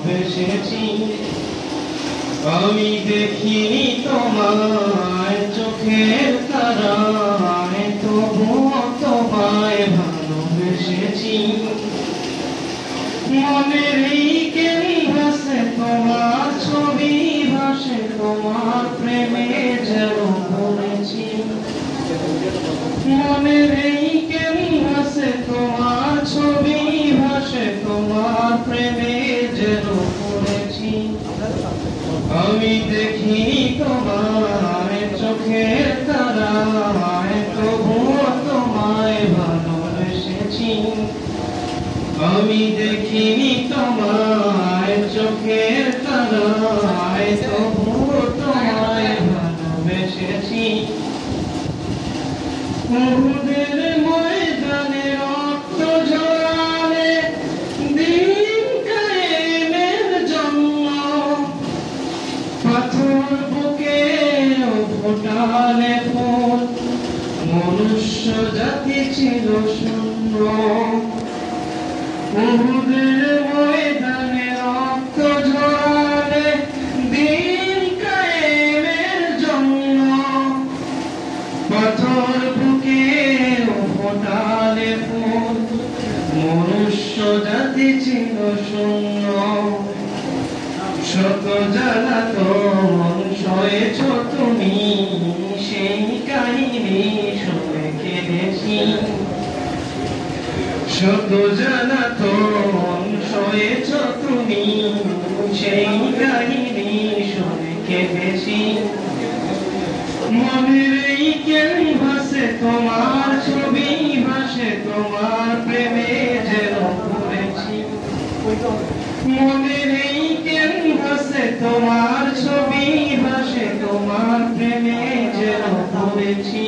ভালোবেসেছি। আমি দেখিনি তোমায় চোখের তারায়, তবুও তোমায় ভালোবেসেছি। মনের এই ক্যানভাসে তোমার ছবি ভাসে, তোমার প্রেমে যেন পড়েছি। মনের এই ক্যানভাসে তোমার ছবি ভাসে, তোমার প্রেমে যেন পড়েছি। আমি দেখিনি তোমায় চোখের তারায়, তবুও তোমায় ভালোবেসেছি। আমি দেখিনি তোমায় চোখের তারায়, তবুও তোমায় ভালোবেসেছি। উহুদের ময়দানে রক্ত ঝরালে দিন কায়েমের জন্য, পাথর বুকে ফোটালে ফুল, মনুষ্য জাতি ছিল শূন্য। উহুদের ময়দানে রক্ত ঝরালে দিন কায়েমের জন্য, পাথর বুকে ফোটালে ফুল, মনুষ্য জাতি ছিল শূন্য। শত জ্বালাতন সয়েছ তুমি, সেই কাহিনী শুনে কেঁদেছি। শত জ্বালাতন সয়েছ তুমি, সেই কাহিনী শুনে কেঁদেছি। মনের এই ক্যানভাসে তোমার ছবি ভাসে, তোমার প্রেমে যেন পড়েছি। মনের এই ক্যানভাসে তোমার ছবি ভাসে, তোমার প্রেমে যেন পড়েছি।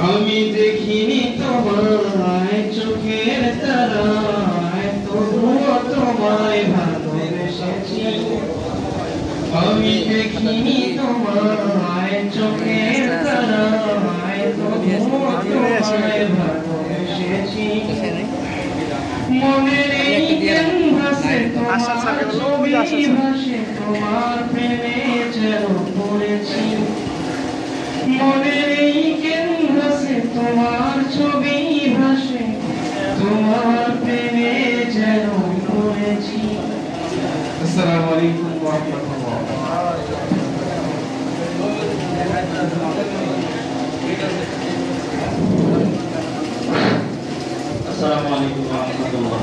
আমি দেখিনি তোমায় চোখের তারায়, তবুও তোমায় ভালোবেসেছি। আমি দেখিনি তোমায় চোখের তারায়, তবুও তোমায় ভালোবেসেছি। মনের এই ক্যানভাসে তোমার ছবি ভাসে, তোমার প্রেমে যেন পড়েছি। মনের এই ক্যানভাসে তোমার ছবি ভাসে, তোমার প্রেমে যেন পড়েছি। আসসালামু আলাইকুম ওয়া রাহমাতুল্লাহ। আসসালামু আলাইকুম ওয়া রাহমাতুল্লাহ।